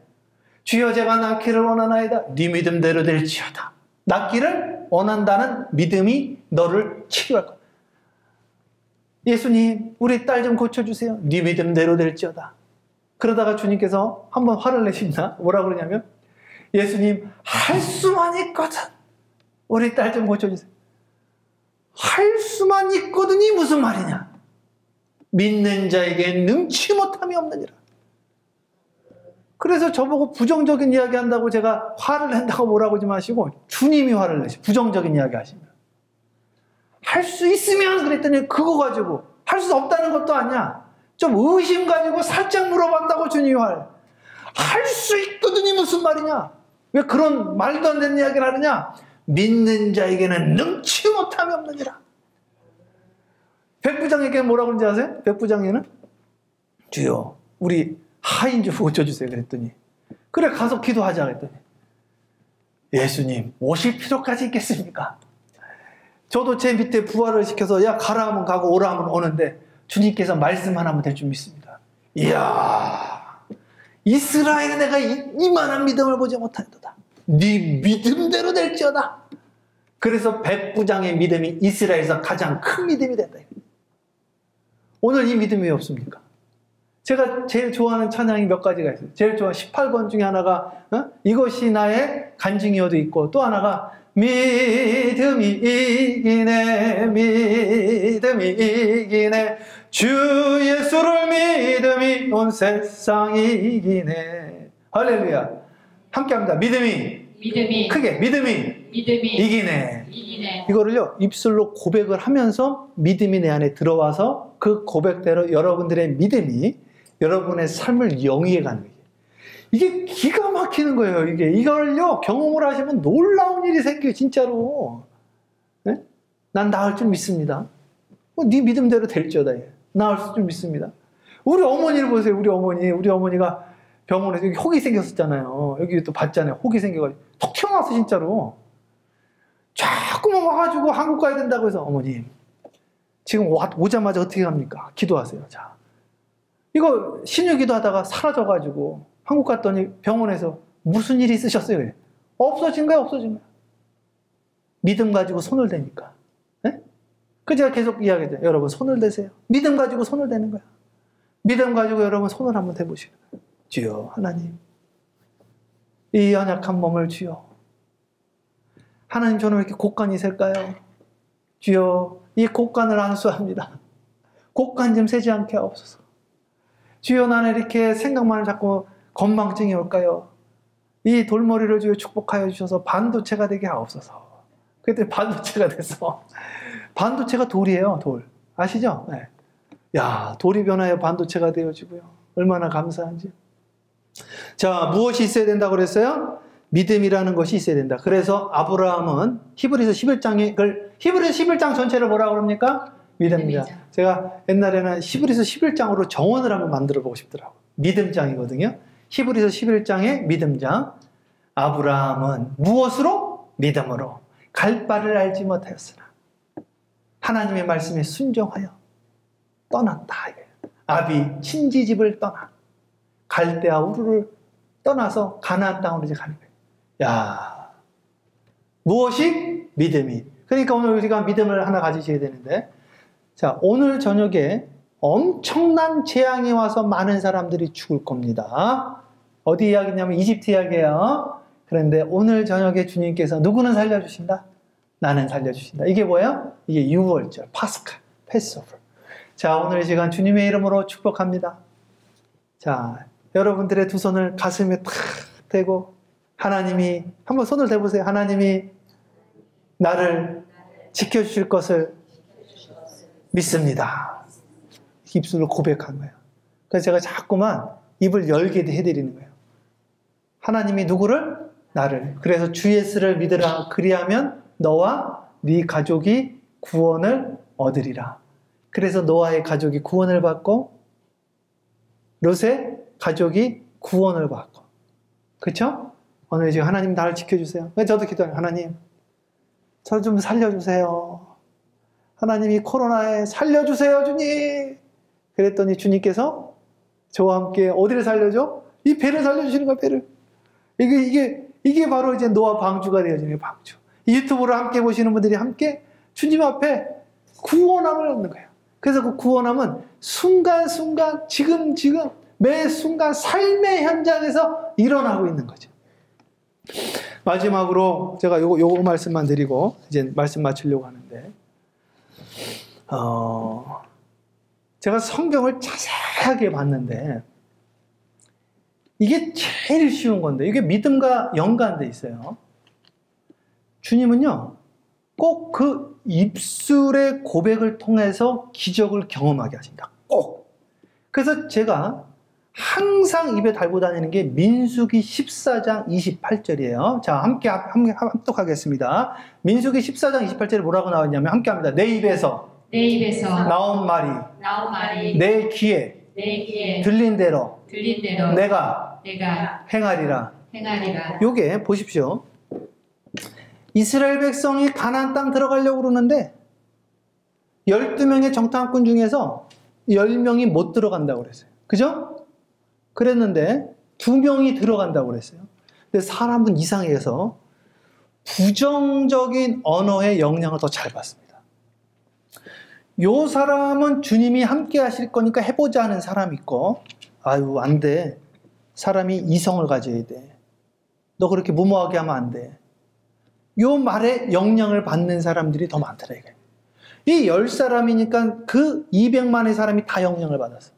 주여 제가 낫기를 원하나이다. 네 믿음대로 될지어다. 낫기를 원한다는 믿음이 너를 치료할 거야. 예수님, 우리 딸 좀 고쳐주세요. 네 믿음대로 될지어다. 그러다가 주님께서 한번 화를 내십니다. 뭐라고 그러냐면, 예수님, 할 수만 있거든. 우리 딸 좀 고쳐주세요. 할 수만 있거든이 무슨 말이냐? 믿는 자에게 능치 못함이 없느니라. 그래서 저보고 부정적인 이야기 한다고 제가 화를 낸다고 뭐라고 하지 마시고, 주님이 화를 내시 부정적인 이야기 하십니다. 할 수 있으면 그랬더니 그거 가지고 할 수 없다는 것도 아니야. 좀 의심 가지고 살짝 물어봤다고 주님이 할 수 있거든이 무슨 말이냐? 왜 그런 말도 안 되는 이야기를 하느냐? 믿는 자에게는 능치 못함이 없느니라. 백부장에게 뭐라고 그러는지 아세요? 백부장에는 주여 우리 하인 좀 고쳐주세요 그랬더니, 그래 가서 기도하자 그랬더니, 예수님 오실 필요까지 있겠습니까? 저도 제 밑에 부하를 시켜서 야 가라 하면 가고 오라 하면 오는데 주님께서 말씀 하나면 될 줄 믿습니다. 이야, 이스라엘에 내가 이만한 믿음을 보지 못하였도다. 네 믿음대로 될지어다. 그래서 백부장의 믿음이 이스라엘에서 가장 큰 믿음이 됐다. 오늘 이 믿음이 왜 없습니까? 제가 제일 좋아하는 찬양이 몇 가지가 있어요. 제일 좋아하는 18번 중에 하나가 이것이 나의 간증이어도 있고, 또 하나가 믿음이 이기네, 믿음이 이기네, 주 예수를 믿음이 온 세상이 이기네. 할렐루야. 함께합니다. 믿음이 크게 믿음이 이기네. 이거를요 입술로 고백을 하면서 믿음이 내 안에 들어와서 그 고백대로 여러분들의 믿음이 여러분의 삶을 영위해 가는 거예요. 이게 기가 막히는 거예요. 이걸요 경험을 하시면 놀라운 일이 생겨요. 진짜로. 네? 난 나을 줄 믿습니다. 네 믿음대로 될지어다. 나을 줄 믿습니다. 우리 어머니를 보세요. 우리 어머니가 병원에서 여기 혹이 생겼었잖아요. 여기 또 봤잖아요. 혹이 생겨가지고 톡 튀어나왔어 진짜로. 자꾸만 와가지고 한국 가야 된다고 해서, 어머님 지금 오자마자 어떻게 합니까? 기도하세요. 자, 이거 신유기도 하다가 사라져가지고 한국 갔더니 병원에서 무슨 일이 있으셨어요? 그래. 없어진 거야. 믿음 가지고 손을 대니까. 네? 그 제가 계속 이야기해요. 여러분 손을 대세요. 믿음 가지고 손을 대는 거야. 믿음 가지고 여러분 손을 한번 대보시고, 주여 하나님 이 연약한 몸을 주여, 하나님 저는 왜 이렇게 곡간이 셀까요? 주여 이 곡간을 안수합니다. 곡간 좀 세지 않게 하옵소서. 주여 나는 이렇게 생각만 자꾸 건망증이 올까요? 이 돌머리를 주여 축복하여 주셔서 반도체가 되게 하옵소서. 그랬더니 반도체가 됐어. 반도체가 돌이에요. 돌 아시죠? 네. 야, 돌이 변하여 반도체가 되어지고요. 얼마나 감사한지. 자, 무엇이 있어야 된다고 그랬어요? 믿음이라는 것이 있어야 된다. 그래서 아브라함은 히브리서 11장에, 히브리서 11장 전체를 뭐라고 그럽니까? 믿음이다. 제가 옛날에는 히브리서 11장으로 정원을 한번 만들어 보고 싶더라고요. 믿음장이거든요. 히브리서 11장의 믿음장. 아브라함은 무엇으로? 믿음으로. 갈 바를 알지 못하였으나 하나님의 말씀에 순종하여 떠났다. 아비 친지집을 떠나 갈대아 우르를 떠나서 가나안 땅으로 이제 가는 거예요. 야, 무엇이? 믿음이. 그러니까 오늘 우리가 믿음을 하나 가지셔야 되는데, 자, 오늘 저녁에 엄청난 재앙이 와서 많은 사람들이 죽을 겁니다. 어디 이야기냐면 이집트 이야기예요. 그런데 오늘 저녁에 주님께서 누구는 살려주신다? 나는 살려주신다. 이게 뭐예요? 이게 유월절, 파스카, 패스오버. 자, 오늘 이 시간 주님의 이름으로 축복합니다. 자, 여러분들의 두 손을 가슴에 탁 대고 하나님이, 한번 손을 대보세요. 하나님이 나를 지켜주실 것을 믿습니다. 입술로 고백한 거예요. 그래서 제가 자꾸만 입을 열게 해드리는 거예요. 하나님이 누구를? 나를. 그래서 주 예수를 믿으라. 그리하면 너와 네 가족이 구원을 얻으리라. 그래서 노아의 가족이 구원을 받고 롯의 가족이 구원을 받고. 그렇죠? 오늘 지금 하나님 나를 지켜주세요. 저도 기도해요. 하나님, 저 좀 살려주세요. 하나님이 코로나에 살려주세요, 주님. 그랬더니 주님께서 저와 함께 어디를 살려줘? 이 배를 살려주시는 거야, 배를. 이게 바로 이제 노아 방주가 되어지는 방주. 이 유튜브를 함께 보시는 분들이 함께 주님 앞에 구원함을 얻는 거예요. 그래서 그 구원함은 순간순간, 지금, 매 순간 삶의 현장에서 일어나고 있는 거죠. 마지막으로 제가 요거 말씀만 드리고 이제 말씀 마치려고 하는데, 제가 성경을 자세하게 봤는데 이게 제일 쉬운 건데 이게 믿음과 연관돼 있어요. 주님은요 꼭 그 입술의 고백을 통해서 기적을 경험하게 하신다. 꼭. 그래서 제가 항상 입에 달고 다니는 게 민수기 14장 28절이에요. 자, 함께 합독하겠습니다. 민수기 14장 28절에 뭐라고 나왔냐면 함께 합니다. 내 입에서 나온 말이 내 귀에 들린 대로 내가 행하리라. 요게 보십시오. 이스라엘 백성이 가나안 땅 들어가려고 그러는데 12명의 정탐꾼 중에서 10명이 못 들어간다고 그랬어요. 그죠? 그랬는데 2명이 들어간다고 그랬어요. 근데 사람은 이상해서 부정적인 언어의 영향을 더 잘 받습니다. 요 사람은 주님이 함께 하실 거니까 해보자 하는 사람이 있고, 아유, 안 돼. 사람이 이성을 가져야 돼. 너 그렇게 무모하게 하면 안 돼. 요 말에 영향을 받는 사람들이 더 많더라, 이거예요. 이 10사람이니까 그 200만의 사람이 다 영향을 받았어.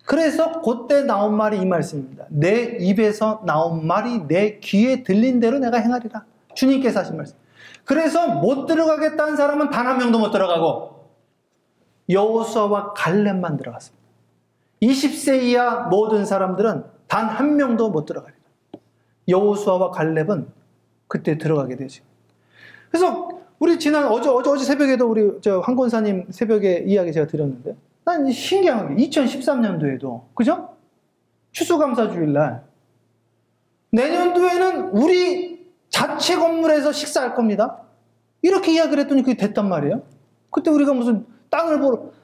그래서 그때 나온 말이 이 말씀입니다. 내 입에서 나온 말이 내 귀에 들린 대로 내가 행하리라. 주님께서 하신 말씀. 그래서 못 들어가겠다는 사람은 단 한 명도 못 들어가고 여호수아와 갈렙만 들어갔습니다. 20세 이하 모든 사람들은 단 한 명도 못 들어가리라. 여호수아와 갈렙은 그때 들어가게 되죠. 그래서 우리 지난 어제 새벽에도 우리 황 권사님 새벽에 이야기 제가 드렸는데 난 신기한 게 2013년도에도 그죠? 추수감사주일날 내년도에는 우리 자체 건물에서 식사할 겁니다. 이렇게 이야기를 했더니 그게 됐단 말이에요. 그때 우리가 무슨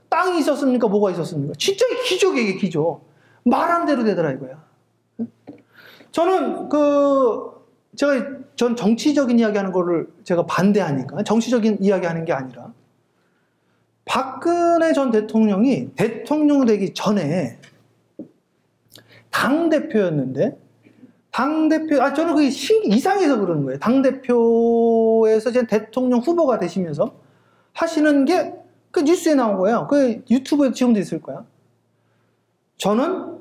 땅이 있었습니까? 뭐가 있었습니까? 진짜 기적이에요, 이게 기적. 말한 대로 되더라 이거야. 저는 전 정치적인 이야기하는 거를 제가 반대하니까 정치적인 이야기하는 게 아니라 박근혜 전 대통령이 대통령 되기 전에 당대표였는데 저는 그게 이상해서 그러는 거예요. 당대표에서 이제 대통령 후보가 되시면서 하시는 게 그 뉴스에 나온 거예요. 그 유튜브에 지금도 있을 거야. 저는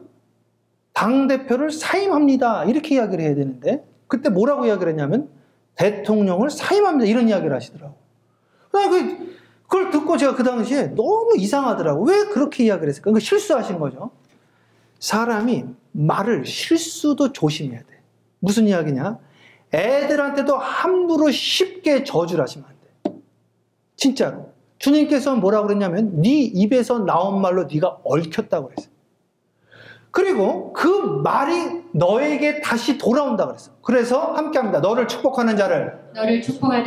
당대표를 사임합니다. 이렇게 이야기를 해야 되는데 그때 뭐라고 이야기를 했냐면 대통령을 사임합니다. 이런 이야기를 하시더라고. 그걸 듣고 제가 그 당시에 너무 이상하더라고. 왜 그렇게 이야기를 했을까? 그러니까 실수하신 거죠. 사람이 말을 실수도 조심해야 돼. 무슨 이야기냐? 애들한테도 함부로 쉽게 저주를 하시면 안 돼. 진짜로. 주님께서는 뭐라고 그랬냐면 네 입에서 나온 말로 네가 얽혔다고 그랬어요. 그리고 그 말이 너에게 다시 돌아온다고 그랬어. 그래서 함께합니다. 너를 축복하는 자를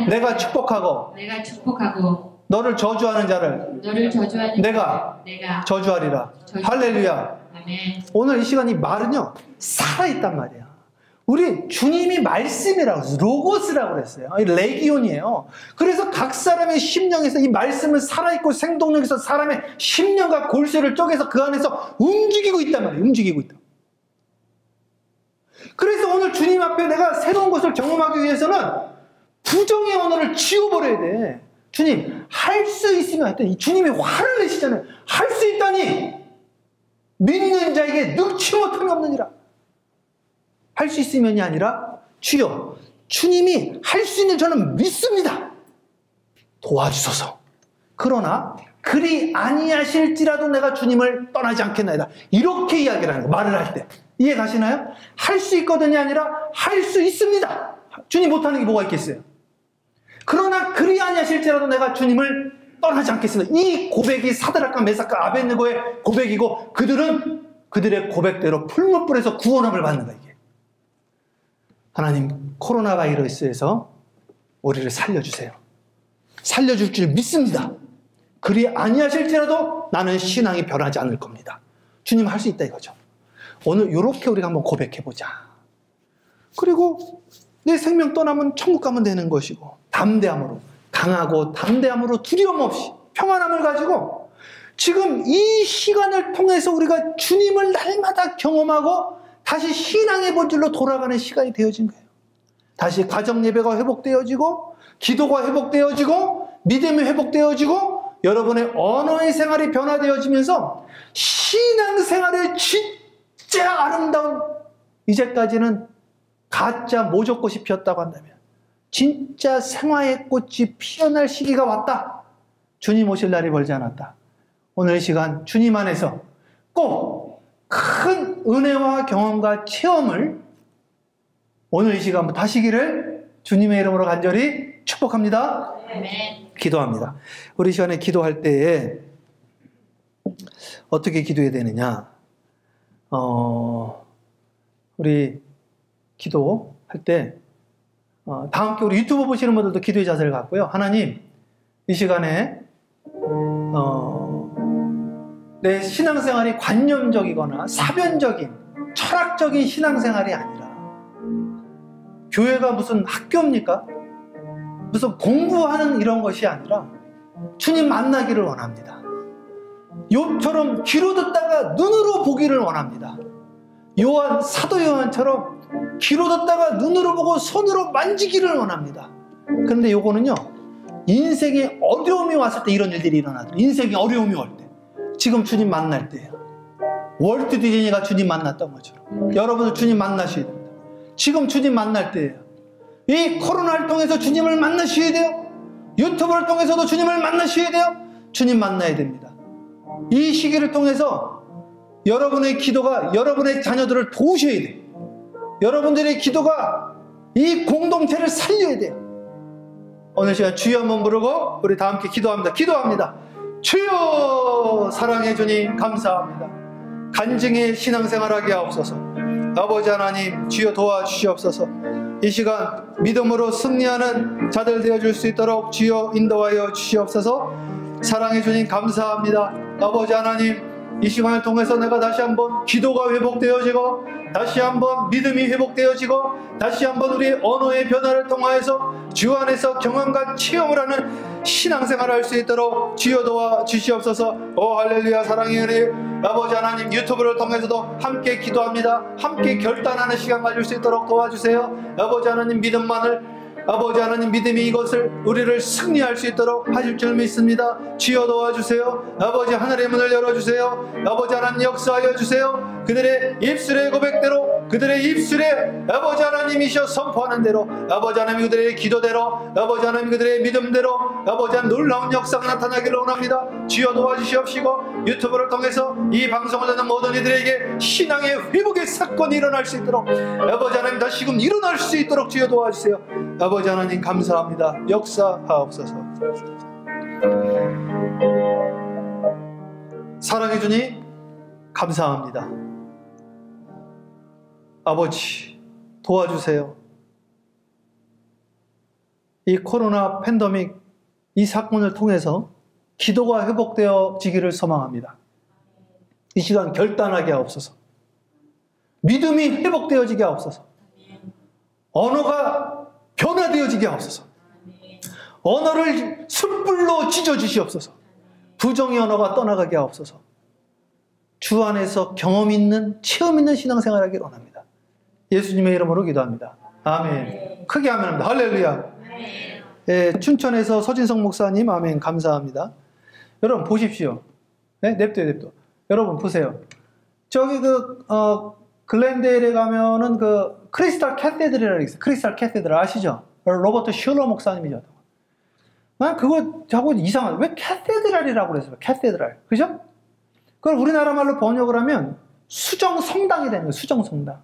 내가 축복하고 너를 저주하는 자를 내가 저주하리라. 할렐루야. 아멘. 오늘 이 시간 이 말은요 살아있단 말이야. 우리 주님이 말씀이라고 해서 로고스라고 그랬어요. 레기온이에요. 그래서 각 사람의 심령에서 이 말씀은 살아있고 생동력에서 사람의 심령과 골수를 쪼개서 그 안에서 움직이고 있단 말이에요. 움직이고 있다. 그래서 오늘 주님 앞에 내가 새로운 것을 경험하기 위해서는 부정의 언어를 지워버려야 돼. 주님 할 수 있으면 했더니 주님이 화를 내시잖아요. 할 수 있다니 믿는 자에게 능치 못함이 없느니라. 할 수 있으면이 아니라 주여 주님이 할 수 있는 저는 믿습니다. 도와주소서. 그러나 그리 아니하실지라도 내가 주님을 떠나지 않겠나이다. 이렇게 이야기를 하는 거 말을 할 때 이해 가시나요? 할 수 있거든이 아니라 할 수 있습니다. 주님 못하는 게 뭐가 있겠어요? 그러나 그리 아니하실지라도 내가 주님을 떠나지 않겠습니다. 이 고백이 사드락과 메삭과 아벳느고의 고백이고 그들은 그들의 고백대로 풀무불에서 구원함을 받는 거예요. 이게. 하나님 코로나 바이러스에서 우리를 살려주세요. 살려줄 줄 믿습니다. 그리 아니하실지라도 나는 신앙이 변하지 않을 겁니다. 주님 할 수 있다 이거죠. 오늘 이렇게 우리가 한번 고백해보자. 그리고 내 생명 떠나면 천국 가면 되는 것이고 담대함으로 강하고 담대함으로 두려움 없이 평안함을 가지고 지금 이 시간을 통해서 우리가 주님을 날마다 경험하고 다시 신앙의 본질로 돌아가는 시간이 되어진 거예요. 다시 가정 예배가 회복되어지고 기도가 회복되어지고 믿음이 회복되어지고 여러분의 언어의 생활이 변화되어지면서 신앙생활의 진짜 아름다운 이제까지는 가짜 모적꽃이 피었다고 한다면 진짜 생화의 꽃이 피어날 시기가 왔다. 주님 오실 날이 멀지 않았다. 오늘 이 시간 주님 안에서 꼭 큰 은혜와 경험과 체험을 오늘 이 시간부터 하시기를 주님의 이름으로 간절히 축복합니다. 아멘. 기도합니다. 우리 시간에 기도할 때에 어떻게 기도해야 되느냐? 우리 기도할 때 다 함께 우리 유튜브 보시는 분들도 기도의 자세를 갖고요. 하나님, 이 시간에 내 신앙생활이 관념적이거나 사변적인 철학적인 신앙생활이 아니라 교회가 무슨 학교입니까? 무슨 공부하는 이런 것이 아니라 주님 만나기를 원합니다. 욥처럼 귀로 듣다가 눈으로 보기를 원합니다. 사도 요한처럼 귀로 듣다가 눈으로 보고 손으로 만지기를 원합니다. 그런데 요거는요 인생에 어려움이 왔을 때 이런 일들이 일어나더라고요. 인생에 어려움이 올 때 지금 주님 만날 때예요. 월트 디즈니가 주님 만났던 것처럼 여러분들 주님 만나셔야 됩니다. 지금 주님 만날 때예요. 이 코로나를 통해서 주님을 만나셔야 돼요. 유튜브를 통해서도 주님을 만나셔야 돼요. 주님 만나야 됩니다. 이 시기를 통해서 여러분의 기도가 여러분의 자녀들을 도우셔야 돼요. 여러분들의 기도가 이 공동체를 살려야 돼요. 오늘 시간 주여 한번 부르고 우리 다 함께 기도합니다. 주여 사랑해 주님 감사합니다. 간증의 신앙생활하게 하옵소서. 아버지 하나님 주여 도와주시옵소서. 이 시간 믿음으로 승리하는 자들 되어줄 수 있도록 주여 인도하여 주시옵소서. 사랑해 주님 감사합니다. 아버지 하나님 이 시간을 통해서 내가 다시 한번 기도가 회복되어지고 다시 한번 믿음이 회복되어지고 다시 한번 우리 언어의 변화를 통하여서 주 안에서 경험과 체험을 하는 신앙생활을 할 수 있도록 주여 도와주시옵소서. 오 할렐루야. 사랑의 은혜 아버지 하나님 유튜브를 통해서도 함께 기도합니다. 함께 결단하는 시간 가질 수 있도록 도와주세요. 아버지 하나님 믿음만을 아버지 하나님 믿음이 이것을 우리를 승리할 수 있도록 하실 줄 믿습니다. 주여 도와주세요. 아버지 하늘의 문을 열어주세요. 아버지 하나님 역사하여 주세요. 그들의 입술의 고백대로 그들의 입술에 아버지 하나님 하나님이시여 선포하는 대로 아버지 하나님 그들의 기도대로 아버지 하나님 그들의 믿음대로 아버지 하나님 놀라운 역사가 나타나기를 원합니다. 주여 도와주시옵시고 유튜브를 통해서 이 방송을 듣는 모든 이들에게 신앙의 회복의 사건이 일어날 수 있도록 아버지 하나님 다시금 일어날 수 있도록 주여 도와주세요. 아버지 하나님 감사합니다. 역사하옵소서. 사랑해 주님 감사합니다. 아버지 도와주세요. 이 코로나 팬데믹 이 사건을 통해서 기도가 회복되어지기를 소망합니다. 이 시간 결단하게 하옵소서. 믿음이 회복되어지게 하옵소서. 언어가 변화되어지게 하옵소서. 언어를 숯불로 지져주시옵소서. 부정의 언어가 떠나가게 하옵소서. 주 안에서 경험 있는 체험 있는 신앙생활 하기를 원합니다. 예수님의 이름으로 기도합니다. 아멘. 크게 아멘합니다. 할렐루야. 예, 춘천에서 서진성 목사님 아멘 감사합니다. 여러분 보십시오. 네? 냅둬요. 여러분 보세요. 저기 글렌데일에 가면은 크리스탈 캐테드랄이라고 있어요. 크리스탈 캐테드랄 아시죠? 로버트 슐러 목사님이죠. 난 그거 자꾸 이상하다. 왜 캐테드랄이라고 그랬어요? 캐테드랄. 그죠? 그걸 우리나라 말로 번역을 하면 수정성당이 되는 거예요. 수정성당.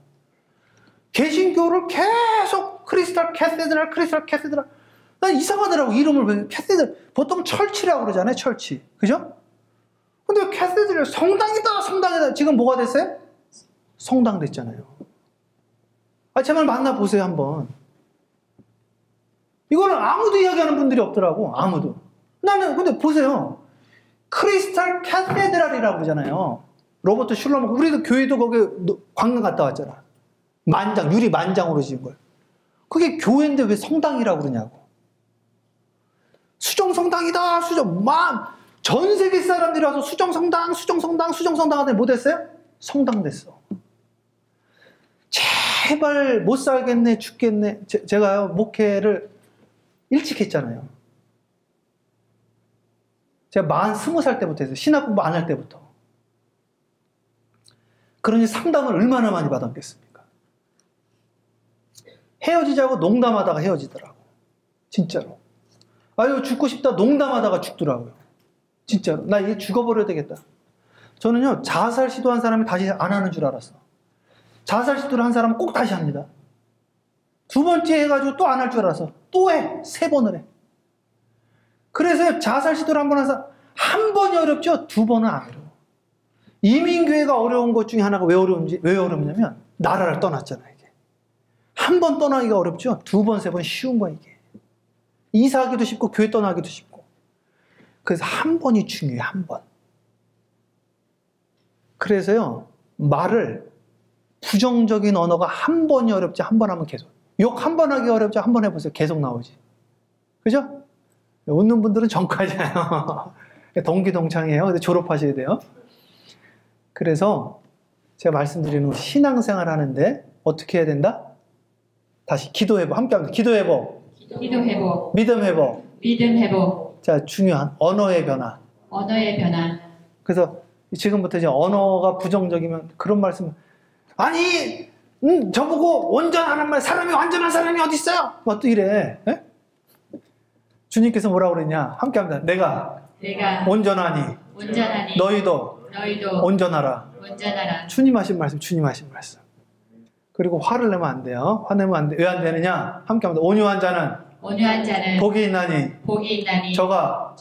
개신교를 계속 크리스탈 캐테드랄. 난 이상하더라고. 이름을 왜 캐테드랄. 보통 철치라고 그러잖아요. 철치. 그죠? 근데 왜 캐테드랄 성당이다. 지금 뭐가 됐어요? 성당 됐잖아요. 제발 만나보세요 한번. 이거는 아무도 이야기하는 분들이 없더라고. 아무도. 나는 근데 보세요. 크리스탈 캐테드랄이라고 그러잖아요. 로버트 슐러 우리도 교회도 거기 관광 갔다 왔잖아. 유리 만장으로 지은 걸. 그게 교회인데 왜 성당이라고 그러냐고. 수정성당이다. 전 세계 사람들이 와서 수정성당 하더니 뭐 됐어요? 성당 됐어. 제발 못 살겠네 죽겠네. 제가요 목회를 일찍 했잖아요. 제가 20살 때부터 했어요. 신학 공부 안 할 때부터. 그러니 상담을 얼마나 많이 받았겠습니까? 헤어지자고 농담하다가 헤어지더라고. 진짜로. 아유 죽고 싶다 농담하다가 죽더라고요. 진짜로. 나 이제 죽어버려야 되겠다. 저는요 자살 시도한 사람이 다시 안 하는 줄 알았어. 자살 시도를 한 사람은 꼭 다시 합니다. 두 번째 해가지고 또 안 할 줄 알아서 또 해. 3번을 해. 그래서 자살 시도를 한 번 한 사람 한 번이 어렵죠. 2번은 안 어려워. 이민교회가 어려운 것 중에 하나가 왜 어렵냐면 나라를 떠났잖아요. 이게. 한 번 떠나기가 어렵죠. 2번, 3번 쉬운 거야 이게. 이사하기도 쉽고 교회 떠나기도 쉽고. 그래서 한 번이 중요해요. 한 번. 그래서요 말을 부정적인 언어가 한 번이 어렵지 한 번 하면 계속. 욕 한 번 하기 어렵지 한 번 해보세요. 계속 나오지. 그죠? 웃는 분들은 전과잖아요. 동기동창이에요. 근데 졸업하셔야 돼요. 그래서 제가 말씀드리는 건 신앙생활 하는데 어떻게 해야 된다? 다시 기도해보. 함께 합니다. 기도해보. 믿음해보. 자, 중요한 언어의 변화. 그래서 지금부터 이제 언어가 부정적이면 그런 말씀 아니 저보고 온전하란 말 사람이 완전한 사람이 어디 있어요? 또 이래. 에? 주님께서 뭐라고 그랬냐? 함께 합니다. 내가 온전하니 너희도 온전하라. 주님 하신 말씀. 그리고 화를 내면 안 돼요. 화내면 안 돼. 왜 안 되느냐? 함께 합니다. 온유한 자는 복이 있나니 저가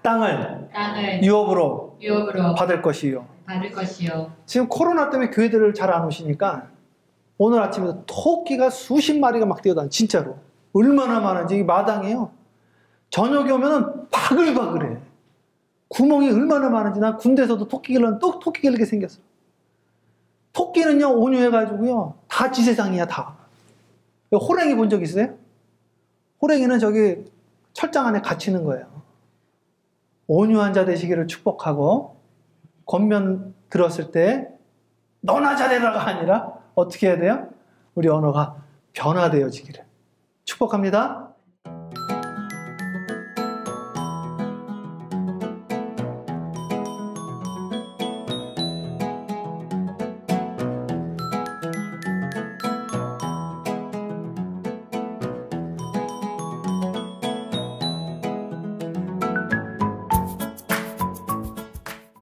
땅을 유업으로 받을 것이요. 지금 코로나 때문에 교회들을 잘 안 오시니까 오늘 아침에도 토끼가 수십 마리가 막 뛰어다니. 진짜로. 얼마나 많은지. 이 마당이에요. 저녁에 오면은 바글바글해. 구멍이 얼마나 많은지. 난 군대에서도 토끼 길게 생겼어. 토끼는요 온유해가지고요 다 지세상이야 다. 호랭이 본 적 있으세요? 호랭이는 저기 철장 안에 갇히는 거예요. 온유한 자 되시기를 축복하고 권면 들었을 때 너나 잘해라가 아니라 어떻게 해야 돼요? 우리 언어가 변화되어지기를 축복합니다.